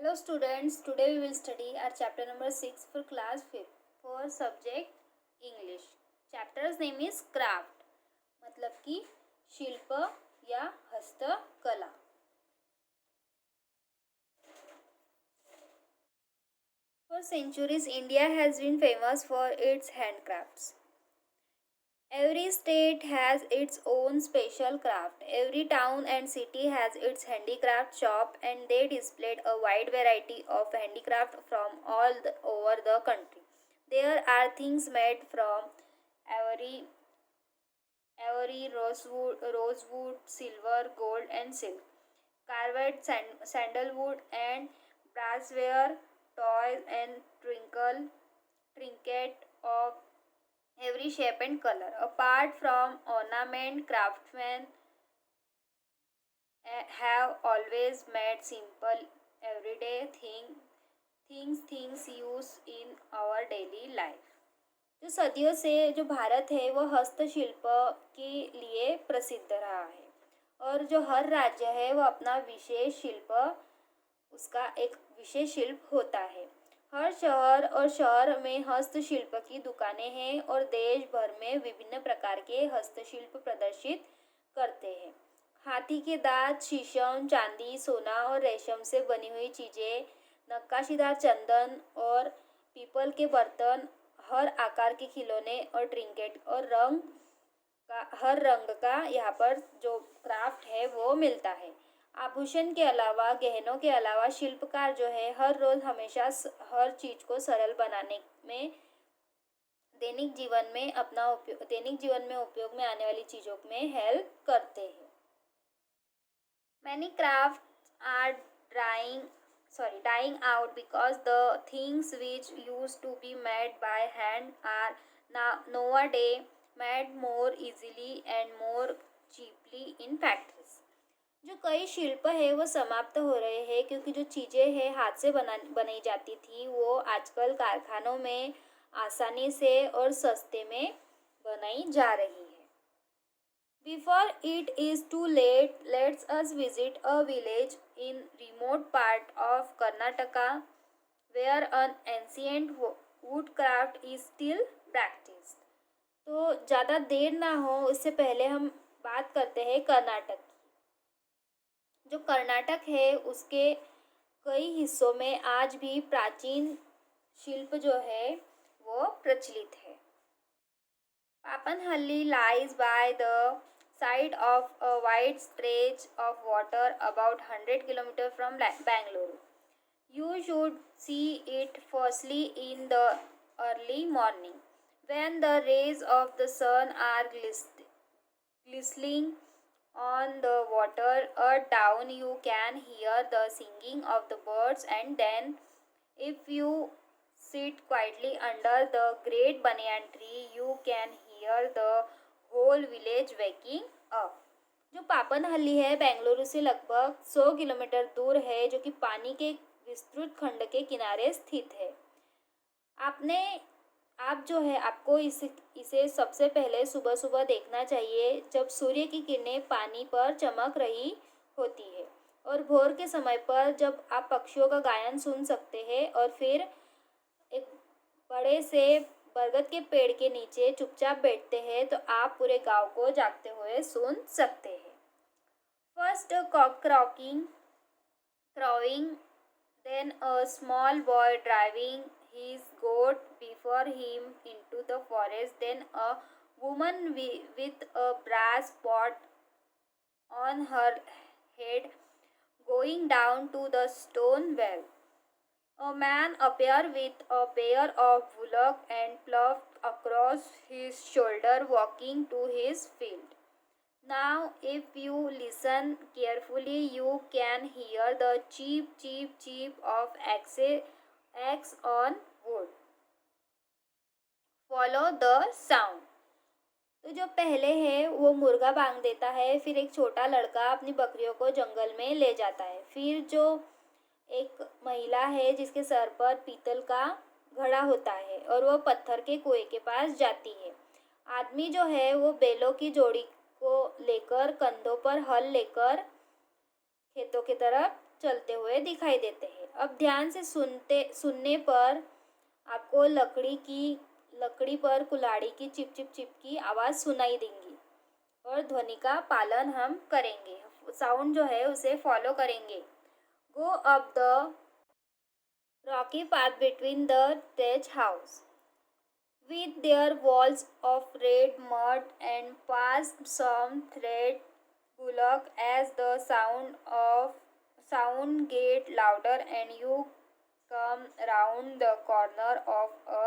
Hello students, today we will study our chapter number 6 for class 5th for subject English. Chapter's name is craft मतलब कि शिल्प या हस्तकला. For centuries India has been famous for its handcrafts. Every state has its own special craft. Every town and city has its handicraft shop and they displayed a wide variety of handicraft from over the country. There are things made from ivory, rosewood, silver, gold and silk. Carved sandalwood and brassware, toys and trinket of every shape and color. Apart from ornament, craftsmen have always made simple everyday things used in our daily life. जो सदियों से जो भारत है वो हस्तशिल्प के लिए प्रसिद्ध रहा है और जो हर राज्य है वो अपना विशेष शिल्प उसका एक विशेष शिल्प होता है. हर शहर और शहर में हस्तशिल्प की दुकानें हैं और देश भर में विभिन्न प्रकार के हस्तशिल्प प्रदर्शित करते हैं. हाथी के दांत, शीशम, चांदी, सोना और रेशम से बनी हुई चीज़ें, नक्काशीदार चंदन और पीपल के बर्तन, हर आकार के खिलौने और ट्रिंकेट और हर रंग का यहाँ पर जो क्राफ्ट है वो मिलता है. आभूषण के अलावा, गहनों के अलावा शिल्पकार जो है हर रोज़ हमेशा हर चीज़ को सरल बनाने में दैनिक जीवन में उपयोग में आने वाली चीज़ों में हेल्प करते हैं. Many crafts are dying out because the things which used to be made by hand are nowadays made more easily and more cheaply in factories. जो कई शिल्प है वो समाप्त हो रहे हैं क्योंकि जो चीज़ें हैं हाथ से बनाई जाती थी वो आजकल कारखानों में आसानी से और सस्ते में बनाई जा रही है. Before it is too late, let's us visit a village in remote part of Karnataka where an ancient woodcraft is still practiced. तो ज़्यादा देर ना हो इससे पहले हम बात करते हैं कर्नाटक की. जो कर्नाटक है उसके कई हिस्सों में आज भी प्राचीन शिल्प जो है वो प्रचलित है. Papanhalli lies by the side of a wide stretch of water about 100 km from Bangalore. You should see it firstly in the early morning when the rays of the sun are glistening on the water. Down you can hear the singing of the birds, and then if you sit quietly under the great banyan tree you can hear the whole village waking up. जो पापनहल्ली है बेंगलुरु से लगभग 100 kilometre दूर है जो कि पानी के विस्तृत खंड के किनारे स्थित है. आपको इसे सबसे पहले सुबह सुबह देखना चाहिए जब सूर्य की किरणें पानी पर चमक रही होती है और भोर के समय पर जब आप पक्षियों का गायन सुन सकते हैं और फिर एक बड़े से बरगद के पेड़ के नीचे चुपचाप बैठते हैं तो आप पूरे गांव को जागते हुए सुन सकते हैं. First cock crowing, then a small boy driving his goat before him into the forest, then a woman with a brass pot on her head going down to the stone well. A man appeared with a pair of bullock and plough across his shoulder walking to his field. Now if you listen carefully you can hear the cheep of axe on wood. Follow the sound. तो जो पहले है वो मुर्गा बांध देता है, फिर एक छोटा लड़का अपनी बकरियों को जंगल में ले जाता है, फिर जो एक महिला है जिसके सर पर पीतल का घड़ा होता है और वो पत्थर के कुएं के पास जाती है. आदमी जो है वो बैलों की जोड़ी को लेकर कंधों पर हल लेकर खेतों की तरफ चलते हुए दिखाई देते हैं. अब ध्यान से सुनने पर आपको लकड़ी पर कुल्हाड़ी की चिप चिप चिप की आवाज़ सुनाई देंगी और ध्वनि का पालन हम करेंगे, साउंड जो है उसे फॉलो करेंगे। Go up the Rocky path between the thatch house with their walls of red mud and past some thread bullock as the sound get louder and you come round the corner of a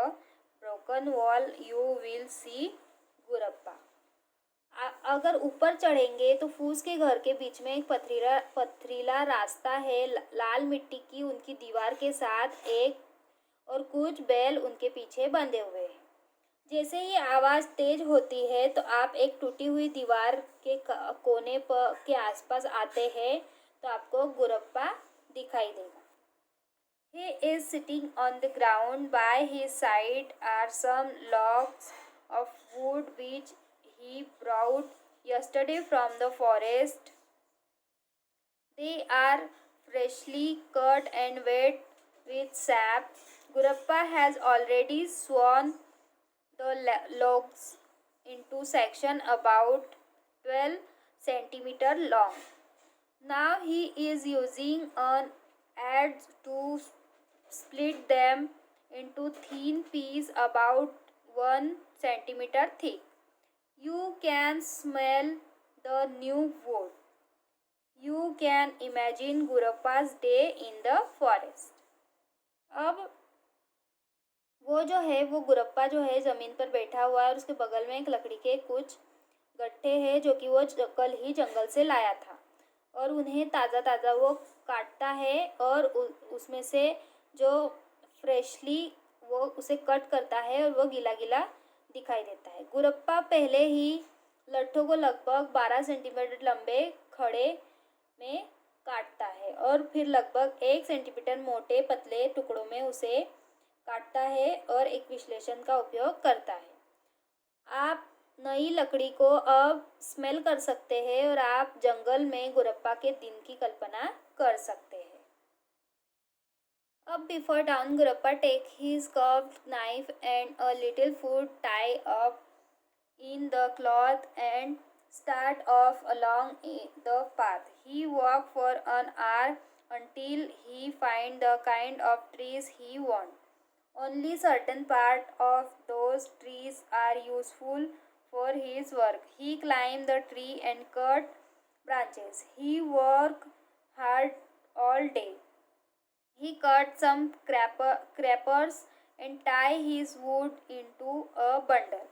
broken wall you will see Gurappa. अगर ऊपर चढ़ेंगे तो फूस के घर के बीच में एक पथरीला रास्ता है, लाल मिट्टी की उनकी दीवार के साथ एक और कुछ बैल उनके पीछे बंधे हुए हैं। जैसे ही आवाज़ तेज होती है तो आप एक टूटी हुई दीवार के कोने पर के आसपास आते हैं तो आपको गुरप्पा दिखाई देगा। He is sitting on the ground. By his side are some logs of wood which he brought yesterday from the forest. They are freshly cut and wet with sap. Gurappa has already sawn the logs into section about 12 centimeter long. Now he is using an adze to split them into thin pieces about 1 centimeter thick. You can smell the new wood. You can imagine Gurappa's day in the forest. अब वो जो है वो गुरप्पा जो है ज़मीन पर बैठा हुआ है और उसके बगल में एक लकड़ी के कुछ गट्ठे हैं जो कि वो कल ही जंगल से लाया था और उन्हें ताज़ा ताज़ा वो काटता है और उसमें से जो फ्रेशली वो उसे कट करता है और वो गीला गीला दिखाई देता है। गुरप्पा पहले ही लट्ठों को लगभग 12 सेंटीमीटर लंबे खड़े में काटता है और फिर लगभग 1 सेंटीमीटर मोटे पतले टुकड़ों में उसे काटता है और एक विश्लेषण का उपयोग करता है। आप नई लकड़ी को अब स्मेल कर सकते हैं और आप जंगल में गुरप्पा के दिन की कल्पना कर सकते हैं। अब before dawn, Gurappa take his curved knife and a little food tie up in the cloth and start off along the path. He walk for an hour until he find the kind of trees he want. Only certain part of those trees are useful for his work. He climb the tree and cut branches. He work hard all day. He cut some crappers and tie his wood into a bundle.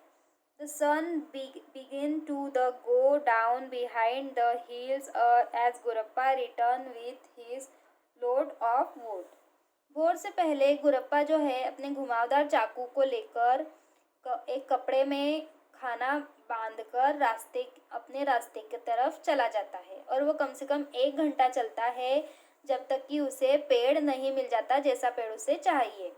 The sun begin to go down behind the hills as Gurappa return with his load of wood. भोर से पहले गुरप्पा जो है अपने घुमावदार चाकू को लेकर एक कपड़े में खाना बांधकर अपने रास्ते की तरफ चला जाता है और वो कम से कम 1 घंटा चलता है जब तक कि उसे पेड़ नहीं मिल जाता जैसा पेड़ उसे चाहिए।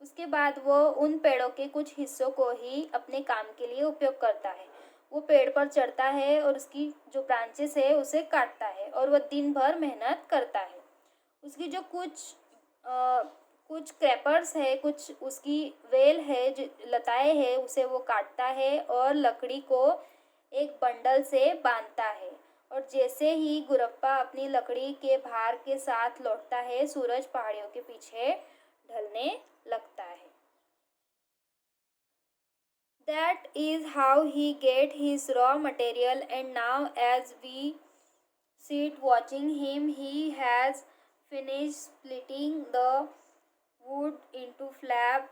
उसके बाद वो उन पेड़ों के कुछ हिस्सों को ही अपने काम के लिए उपयोग करता है। वो पेड़ पर चढ़ता है और उसकी जो ब्रांचेस है उसे काटता है और वह दिन भर मेहनत करता है। उसकी जो कुछ क्रैपर्स है, कुछ उसकी वेल है, जो लताएं है, उसे वो काटता है और लकड़ी को एक बंडल से बांधता है और जैसे ही गुरप्पा अपनी लकड़ी के भार के साथ लौटता है सूरज पहाड़ियों के पीछे ढलने लगता है। That is how he get his raw material and now as we sit watching him he has finished splitting the wood into flat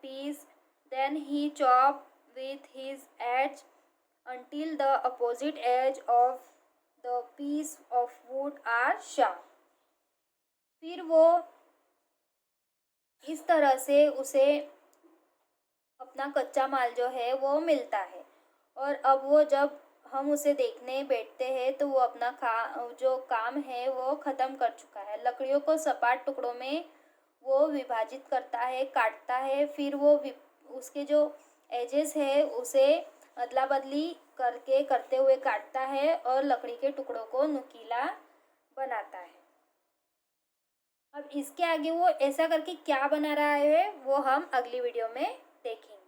piece. Then he chop with his edge until the opposite edge of the piece of wood are sharp. फिर वो इस तरह से उसे अपना कच्चा माल जो है वो मिलता है और अब वो जब हम उसे देखने बैठते हैं तो वो अपना जो काम है वो ख़त्म कर चुका है। लकड़ियों को सपाट टुकड़ों में वो विभाजित करता है, काटता है, फिर वो उसके जो एजेस है उसे अदला बदली करते हुए काटता है और लकड़ी के टुकड़ों को नुकीला बनाता है। अब इसके आगे वो ऐसा करके क्या बना रहा है वो हम अगली वीडियो में देखेंगे।